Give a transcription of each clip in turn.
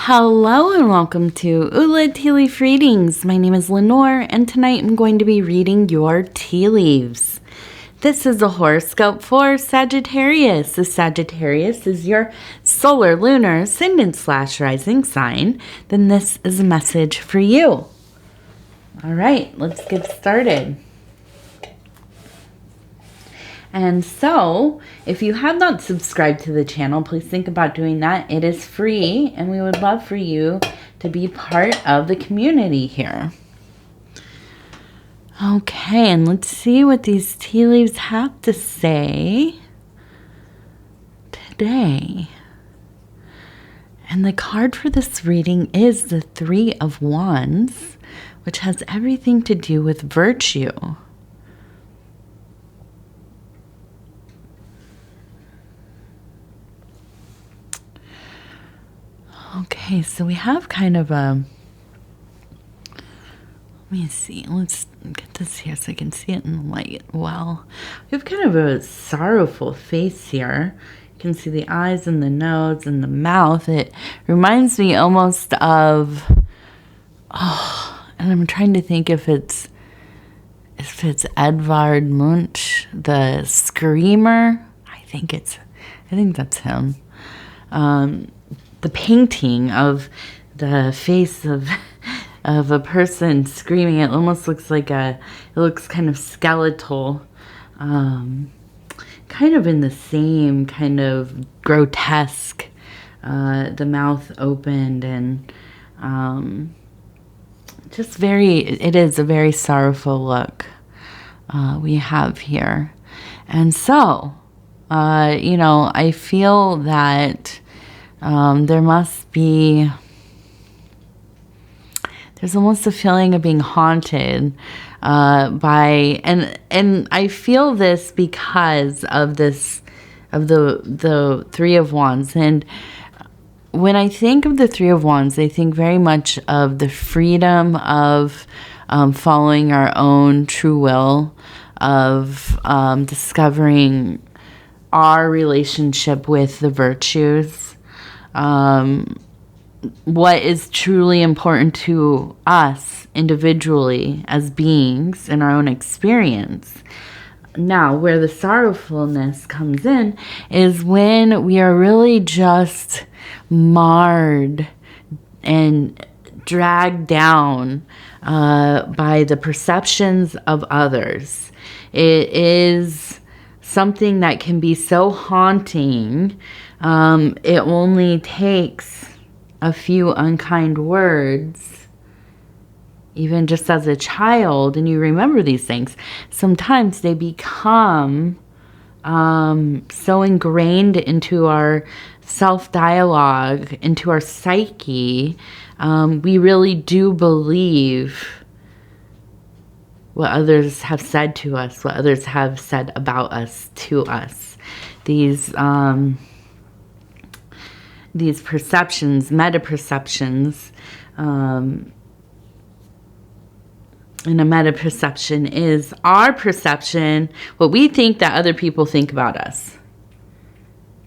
Hello and welcome to Ula Tea Leaf Readings. My name is Lenor and tonight I'm going to be reading your tea leaves. This is a horoscope for Sagittarius. The Sagittarius is your solar, lunar, ascendant / rising sign. Then this is a message for you. All right, let's get started. And so, if you have not subscribed to the channel, please think about doing that. It is free, and we would love for you to be part of the community here. Okay, and let's see what these tea leaves have to say today. And the card for this reading is the Three of Wands, which has everything to do with virtue. Okay, so we have kind of a, let me see, let's get this here so I can see it in the light well. We have kind of a sorrowful face here. You can see the eyes and the nose and the mouth. It reminds me almost of, and I'm trying to think if it's Edvard Munch, the Screamer. I think that's him. The painting of the face of a person screaming, it almost looks like it looks kind of skeletal, kind of in the same kind of grotesque, the mouth opened and just it is a very sorrowful look we have here. And so, I feel that there's almost a feeling of being haunted by, and I feel this because of the Three of Wands. And when I think of the Three of Wands, I think very much of the freedom of following our own true will, of discovering our relationship with the virtues. What is truly important to us individually as beings in our own experience. Now, where the sorrowfulness comes in is when we are really just marred and dragged down by the perceptions of others. It is something that can be so haunting. It only takes a few unkind words, even just as a child, and you remember these things. Sometimes they become so ingrained into our self-dialogue, into our psyche, we really do believe what others have said to us, what others have said about us to us. These perceptions, meta-perceptions, and a meta-perception is our perception, what we think that other people think about us,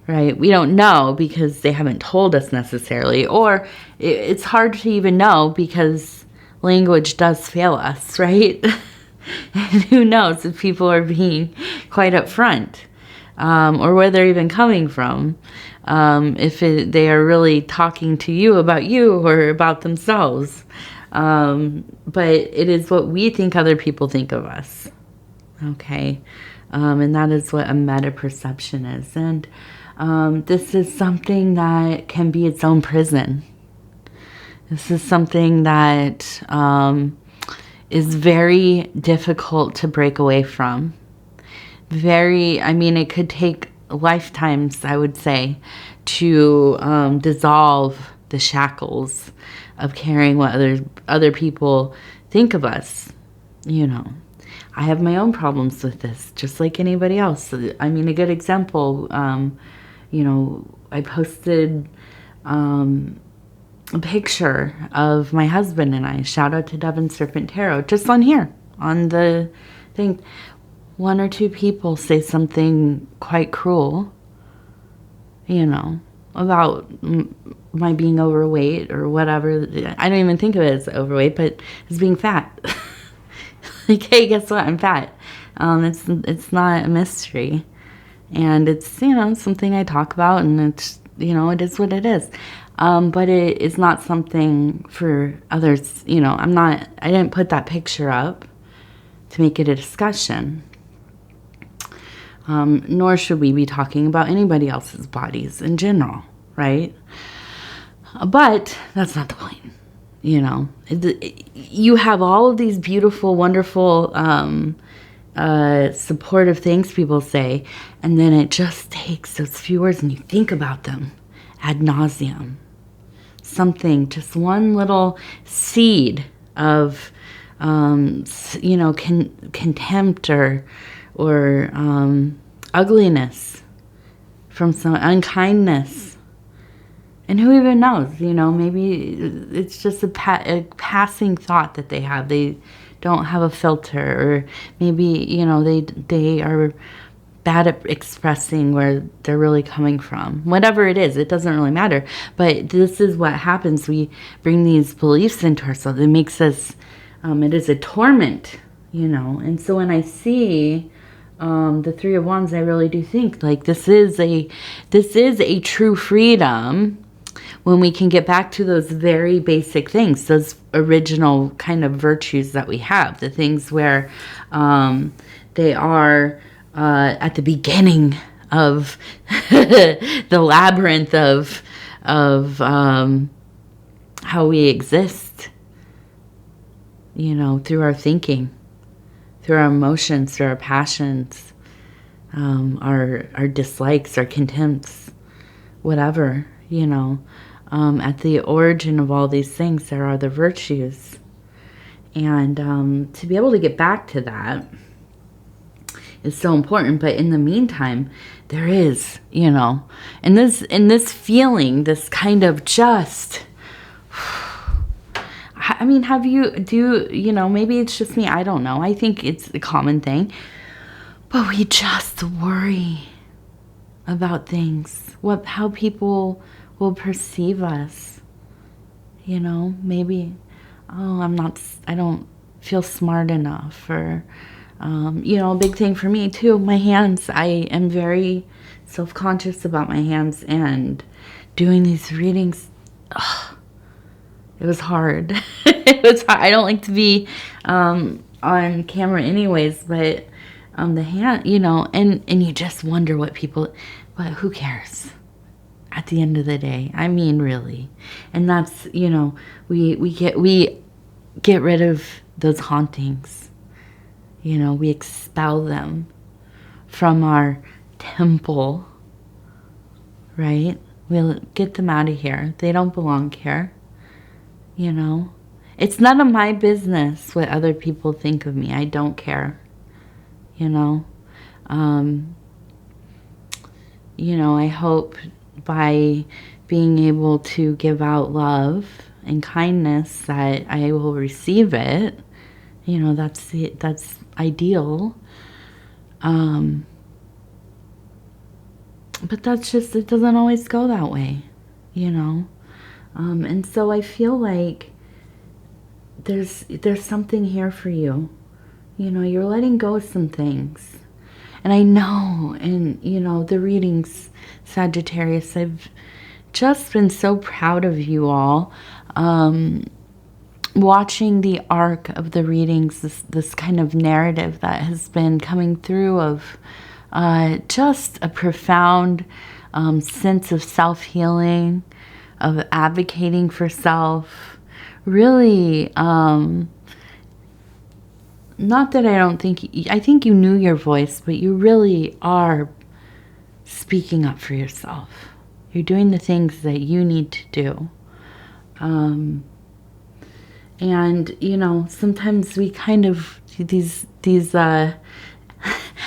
right? We don't know because they haven't told us necessarily, or it's hard to even know because language does fail us, right? And who knows if people are being quite upfront, or where they're even coming from. If they are really talking to you or about themselves. But it is what we think other people think of us. Okay. And that is what a meta-perception is. And this is something that can be its own prison. This is something that is very difficult to break away from. It could take lifetimes, I would say, to dissolve the shackles of caring what other people think of us. I have my own problems with this, just like anybody else. A good example, I posted a picture of my husband and I. Shout out to Devin Serpent Tarot, just on here, on the thing. One or two people say something quite cruel, about my being overweight or whatever. I don't even think of it as overweight, but as being fat. Like, hey, guess what? I'm fat. It's not a mystery. And it's, you know, something I talk about, and it's, you know, it is what it is. But it is not something for others, you know, I didn't put that picture up to make it a discussion. Nor should we be talking about anybody else's bodies in general, right? But that's not the point, you know. You have all of these beautiful, wonderful, supportive things people say, and then it just takes those few words and you think about them ad nauseum. Something, just one little seed of, you know, contempt or ugliness, from some unkindness. And who even knows, you know, maybe it's just a passing thought that they have. They don't have a filter, or maybe, you know, they are bad at expressing where they're really coming from. Whatever it is, it doesn't really matter. But this is what happens. We bring these beliefs into ourselves. It makes us, it is a torment, you know. And so when I see the Three of Wands, I really do think, like, this is a true freedom when we can get back to those very basic things, those original kind of virtues that we have, the things where they are at the beginning of the labyrinth of how we exist, you know, through our thinking, through our emotions, through our passions, our dislikes, our contempts, whatever, you know. At the origin of all these things, there are the virtues. And to be able to get back to that is so important. But in the meantime, there is, you know, and this feeling, this kind of just, I mean, you know, maybe it's just me, I don't know. I think it's a common thing. But we just worry about things, how people will perceive us, you know, maybe, oh, I don't feel smart enough, or, you know, a big thing for me too, my hands. I am very self-conscious about my hands, and doing these readings, it was hard. It was hard. I don't like to be on camera anyways, but the hand, you know, and you just wonder who cares at the end of the day? I mean, really. And that's, you know, we get rid of those hauntings. You know, we expel them from our temple, right? We'll get them out of here. They don't belong here. You know, it's none of my business what other people think of me. I don't care. You know, I hope by being able to give out love and kindness that I will receive it. You know, that's ideal. But that's just, it doesn't always go that way, you know. And so I feel like there's something here for you. You know, you're letting go of some things. And I know, and you know, the readings, Sagittarius, I've just been so proud of you all. Watching the arc of the readings, this kind of narrative that has been coming through of just a profound sense of self-healing, of advocating for self. Really, not that I think you knew your voice, but you really are speaking up for yourself. You're doing the things that you need to do. And, you know, sometimes we kind of, these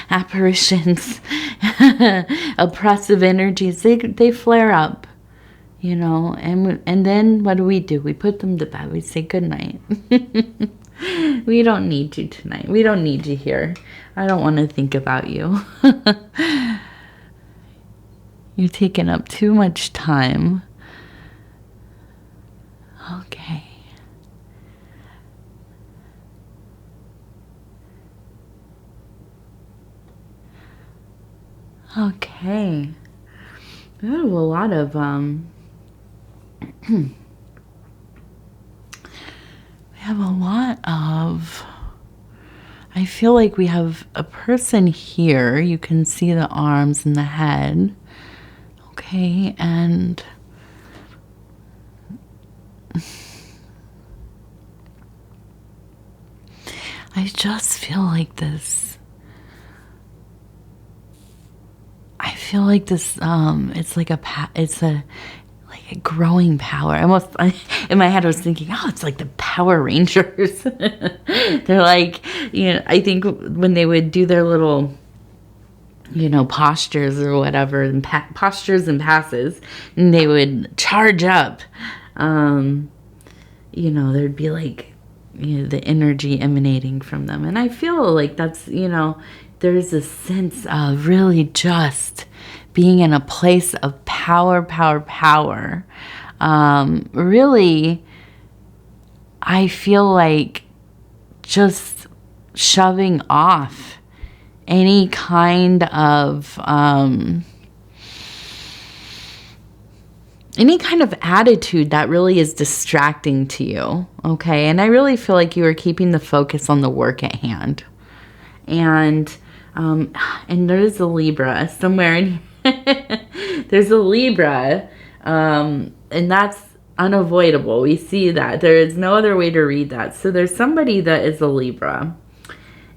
apparitions, oppressive energies, they flare up, you know, and then what do? We put them to bed. We say good night. We don't need you tonight. We don't need you here. I don't want to think about you. You're taking up too much time. Okay. Okay. We have a lot of we have a lot of, I feel like we have a person here. You can see the arms and the head. Okay, and I just feel like this. I feel like this. It's like it's a growing power. Almost in my head, I was thinking, oh, it's like the Power Rangers. They're like, I think when they would do their little, postures or whatever, and postures and passes, and they would charge up. There'd be like, the energy emanating from them. And I feel like that's, there's a sense of really just being in a place of power. Really, I feel like just shoving off any kind of attitude that really is distracting to you, okay? And I really feel like you are keeping the focus on the work at hand. And there's a Libra somewhere in here. There's a Libra, and that's unavoidable. We see that. There is no other way to read that. So there's somebody that is a Libra.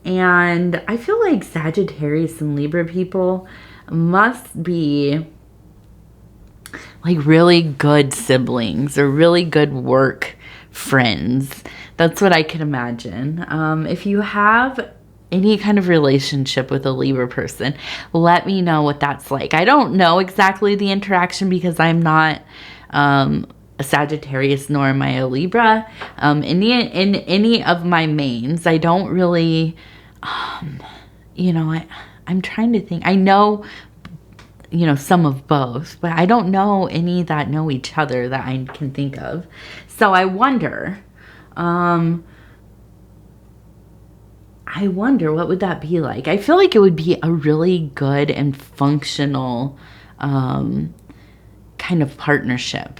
And I feel like Sagittarius and Libra people must be like really good siblings or really good work friends. That's what I can imagine. If you have any kind of relationship with a Libra person, let me know what that's like. I don't know exactly the interaction because I'm not a Sagittarius nor am I a Libra. In any of my mains, I don't really, I'm trying to think. I know, some of both, but I don't know any that know each other that I can think of. So I wonder what would that be like? I feel like it would be a really good and functional kind of partnership.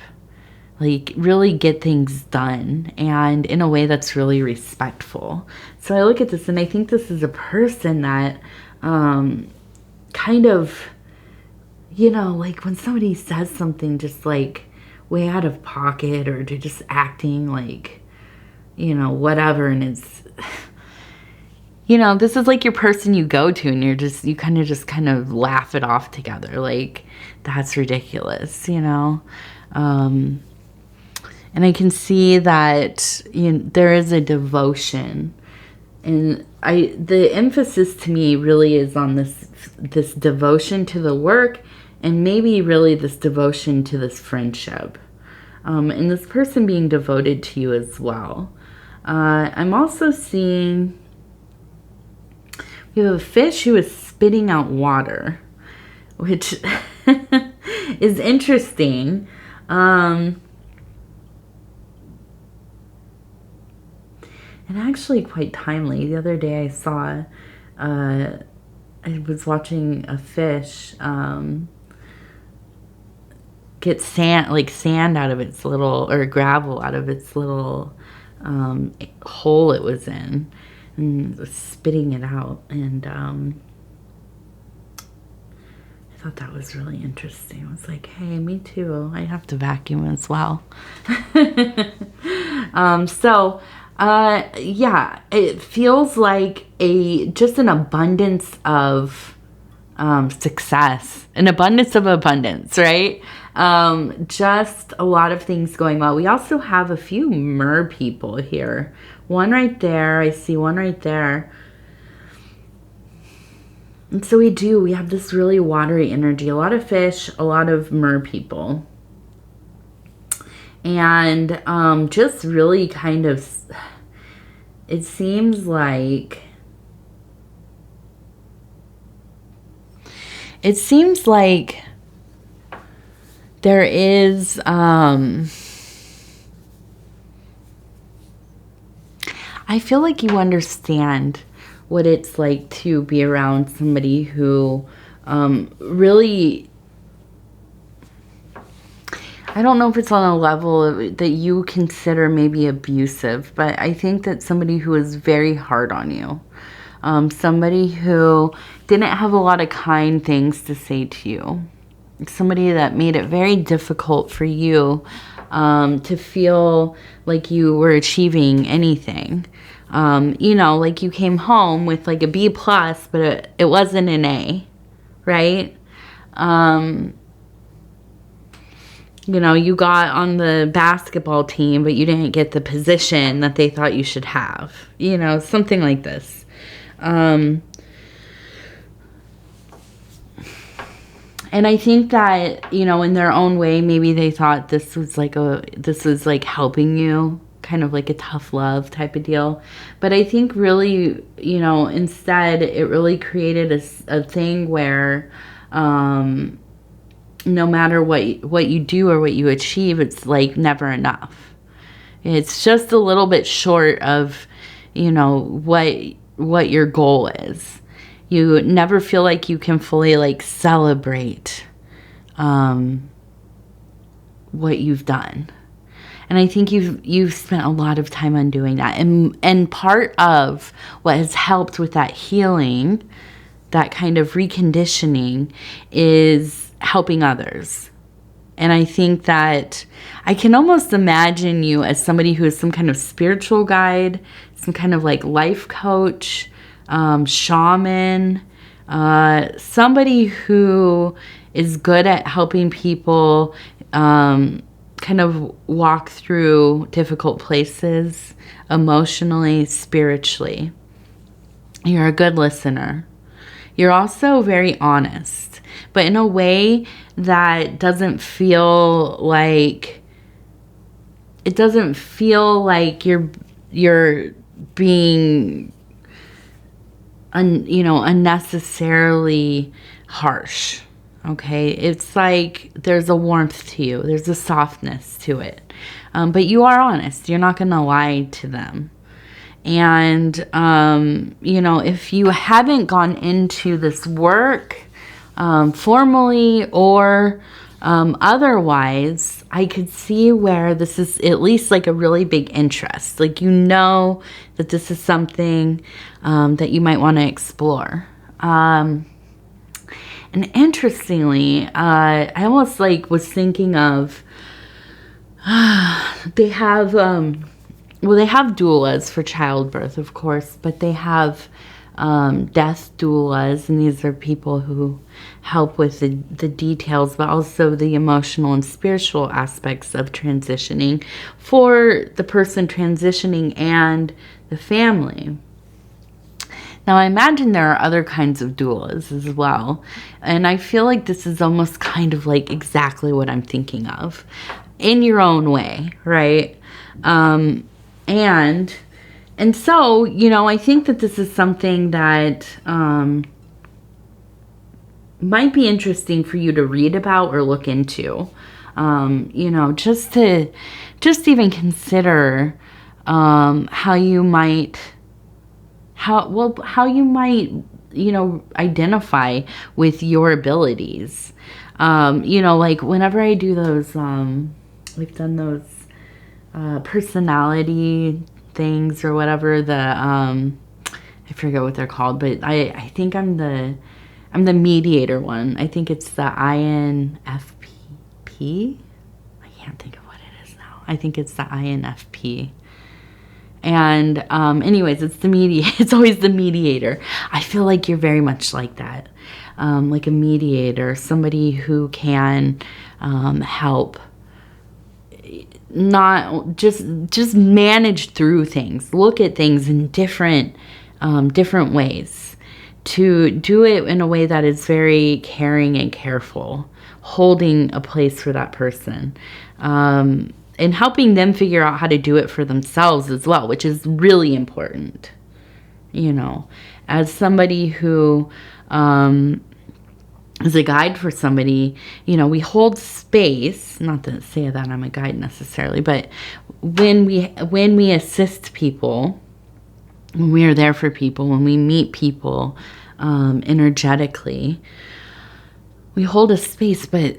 Like really get things done and in a way that's really respectful. So I look at this and I think this is a person that kind of, like when somebody says something just like way out of pocket or they're just acting like, whatever, and it's... this is like your person you go to and you kind of laugh it off together. Like, that's ridiculous, And I can see that there is a devotion. And the emphasis to me really is on this devotion to the work and maybe really this devotion to this friendship. And this person being devoted to you as well. I'm also seeing... You have a fish who is spitting out water, which is interesting. And actually quite timely. The other day I saw, I was watching a fish get sand out of its little, or gravel out of its little hole it was in. And spitting it out, and I thought that was really interesting. I was like, hey, me too, I have to vacuum as well. Yeah, it feels like just an abundance of success, an abundance of abundance, right? Just a lot of things going well. We also have a few mer people here. One right there. I see one right there. And so we have this really watery energy. A lot of fish, a lot of mer people. And just really kind of, it seems like there is, I feel like you understand what it's like to be around somebody who really, I don't know if it's on a level that you consider maybe abusive, but I think that somebody who is very hard on you, somebody who didn't have a lot of kind things to say to you, somebody that made it very difficult for you to feel like you were achieving anything. You know, like you came home with like a B plus, but it wasn't an A, right? You know, you got on the basketball team, but you didn't get the position that they thought you should have. You know, something like this. And I think that, you know, in their own way, maybe they thought this was like helping you, kind of like a tough love type of deal. But I think really, you know, instead it really created a thing where, no matter what you do or what you achieve, it's like never enough. It's just a little bit short of, you know, what your goal is. You never feel like you can fully like celebrate what you've done. And I think you've spent a lot of time on doing that. And part of what has helped with that healing, that kind of reconditioning, is helping others. And I think that I can almost imagine you as somebody who is some kind of spiritual guide, some kind of like life coach, shaman, somebody who is good at helping people kind of walk through difficult places emotionally, spiritually. You're a good listener. You're also very honest, but in a way that doesn't feel like you're being unnecessarily harsh. Okay, it's like there's a warmth to you, there's a softness to it, but you are honest. You're not gonna lie to them. And you know, if you haven't gone into this work formally or otherwise, I could see where this is at least like a really big interest. Like, you know that this is something that you might want to explore. And interestingly, I almost like was thinking of they have doulas for childbirth, of course, but they have death doulas, and these are people who help with the details, but also the emotional and spiritual aspects of transitioning for the person transitioning and the family. Now, I imagine there are other kinds of doulas as well, and I feel like this is almost kind of like exactly what I'm thinking of in your own way, right? And so, you know, I think that this is something that might be interesting for you to read about or look into. You know, just even consider how you might, you know, identify with your abilities. You know, like whenever I do those, we've done those personality things or whatever, I forget what they're called, but I think I'm the mediator one. I think it's the INFP. I can't think of what it is now. I think it's the INFP. And anyways, it's always the mediator. I feel like you're very much like that. Like a mediator, somebody who can help not just manage through things, look at things in different ways, to do it in a way that is very caring and careful, holding a place for that person, and helping them figure out how to do it for themselves as well, which is really important. You know, as somebody who as a guide for somebody, you know, we hold space, not to say that I'm a guide necessarily, but when we assist people, when we are there for people, when we meet people energetically, we hold a space, but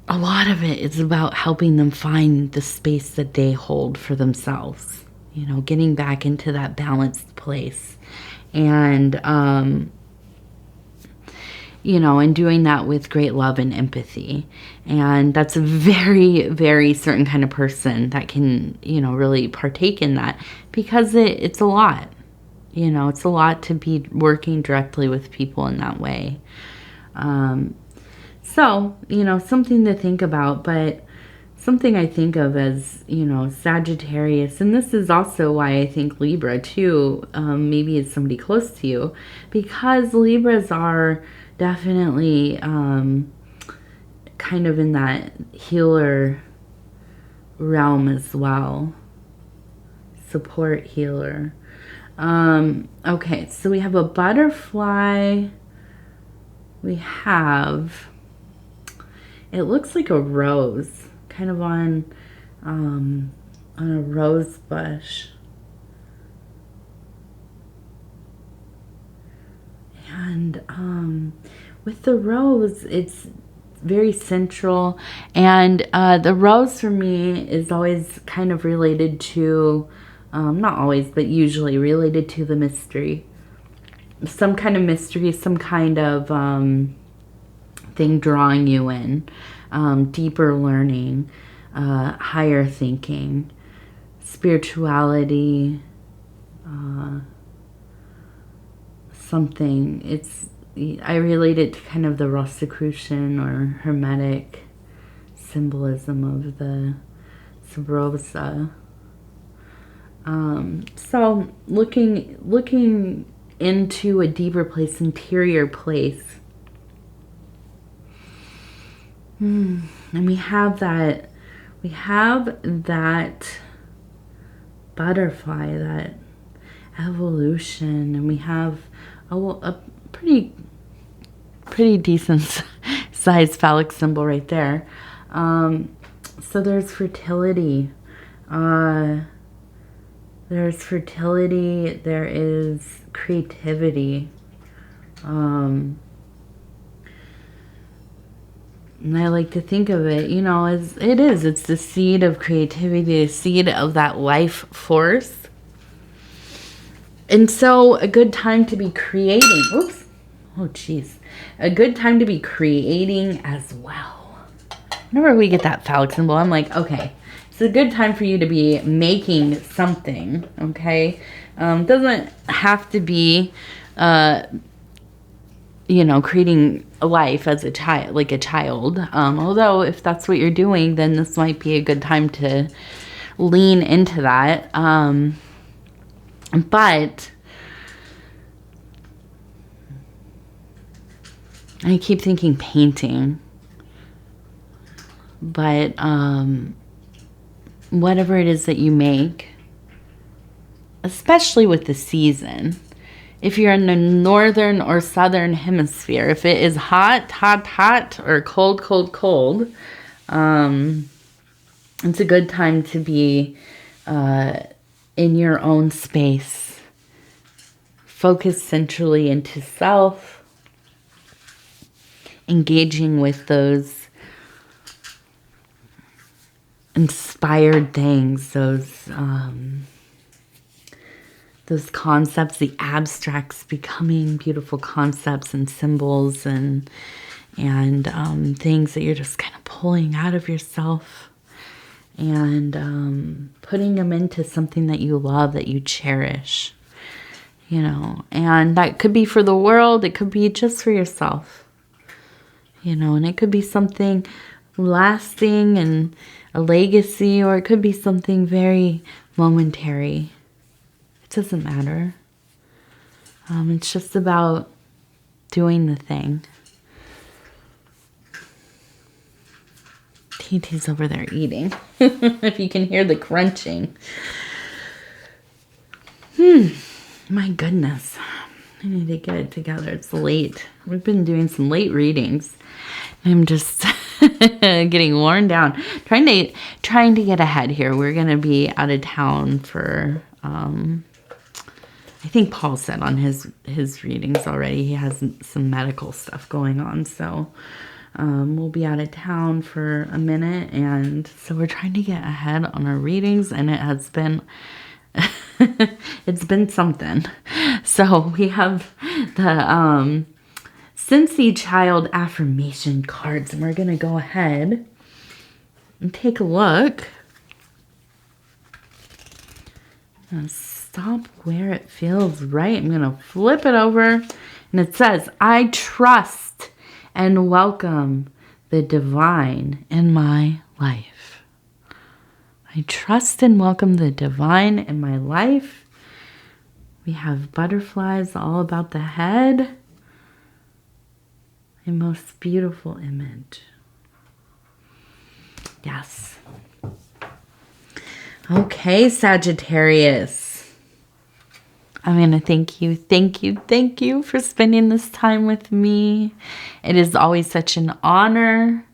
a lot of it is about helping them find the space that they hold for themselves, you know, getting back into that balanced place. And, you know, and doing that with great love and empathy. And that's a very, very certain kind of person that can, you know, really partake in that, because it's a lot. You know, it's a lot to be working directly with people in that way. So, you know, something to think about, but something I think of as, you know, Sagittarius, and this is also why I think Libra too, maybe it's somebody close to you, because Libras are definitely kind of in that healer realm as well. Support healer. Okay, so we have a butterfly. We have, it looks like a rose, kind of on a rose bush. And with the rose, it's very central. And the rose for me is always kind of related to, not always, but usually related to the mystery. Some kind of mystery, some kind of thing drawing you in. Deeper learning, higher thinking, spirituality, something. I relate it to kind of the Rosicrucian or Hermetic symbolism of the sub rosa. So looking into a deeper place, interior place. And we have that butterfly, that evolution, and we have a pretty decent size phallic symbol right there. So there's fertility. There's fertility. There is creativity. And I like to think of it, you know, as it's the seed of creativity, the seed of that life force. And so a good time to be creating, oops, oh geez, a good time to be creating as well. Whenever we get that phallic symbol, I'm like, okay, it's a good time for you to be making something, okay? Doesn't have to be, you know, creating a life as a child, like a child. Although if that's what you're doing, then this might be a good time to lean into that. But I keep thinking painting. But whatever it is that you make, especially with the season, if you're in the northern or southern hemisphere, if it is hot, or cold, it's a good time to be in your own space, focused centrally into self, engaging with those inspired things, those concepts, the abstracts becoming beautiful concepts and symbols and things that you're just kind of pulling out of yourself and putting them into something that you love, that you cherish, you know. And that could be for the world, it could be just for yourself, you know, and it could be something lasting and a legacy, or it could be something very momentary. It doesn't matter. It's just about doing the thing. TT's over there eating. If you can hear the crunching. My goodness. I need to get it together. It's late. We've been doing some late readings. I'm just getting worn down. Trying to get ahead here. We're going to be out of town for, I think Paul said on his readings already, he has some medical stuff going on. So we'll be out of town for a minute. And so we're trying to get ahead on our readings. And it has been, it's been something. So we have the Cincy Child affirmation cards, and we're going to go ahead and take a look. I'm going to stop where it feels right. I'm going to flip it over, and it says, I trust and welcome the divine in my life. I trust and welcome the divine in my life. We have butterflies all about the head. A most beautiful image. Yes. Okay, Sagittarius. I'm going to thank you for spending this time with me. It is always such an honor.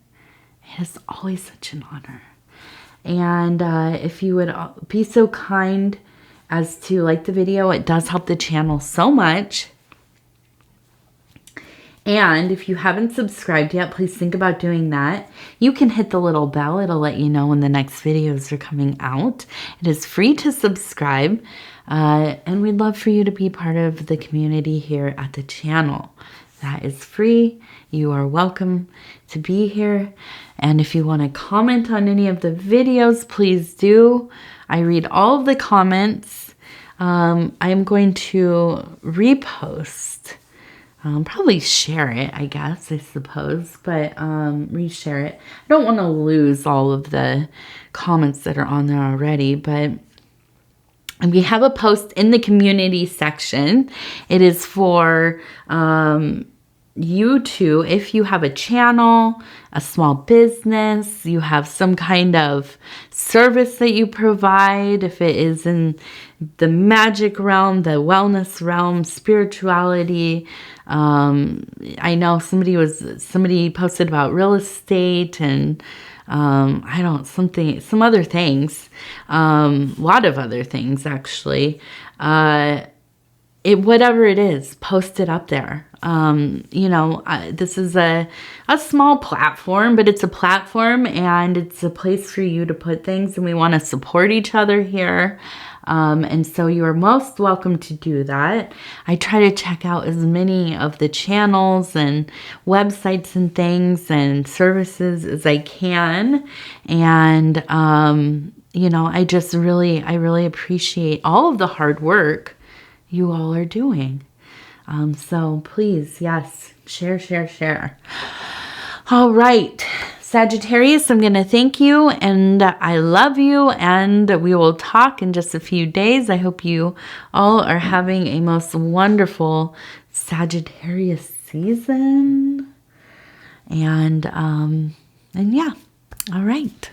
It is always such an honor. And if you would be so kind as to like the video, it does help the channel so much. And if you haven't subscribed yet, please think about doing that. You can hit the little bell. It'll let you know when the next videos are coming out. It is free to subscribe. And we'd love for you to be part of the community here at the channel. That is free. You are welcome to be here. And if you want to comment on any of the videos, please do. I read all of the comments. I'm going to repost. Probably share it, I guess, I suppose, but reshare it. I don't want to lose all of the comments that are on there already, but we have a post in the community section. It is for you two, if you have a channel, a small business, you have some kind of service that you provide, if it is in the magic realm, the wellness realm, spirituality. I know somebody posted about real estate and some other things, a lot of other things actually. Whatever it is, post it up there. This is a small platform, but it's a platform and it's a place for you to put things, and we want to support each other here. And so you are most welcome to do that. I try to check out as many of the channels and websites and things and services as I can. And, I really appreciate all of the hard work you all are doing. So please, yes, share. All right, Sagittarius, I'm going to thank you and I love you, and we will talk in just a few days. I hope you all are having a most wonderful Sagittarius season. And yeah, all right.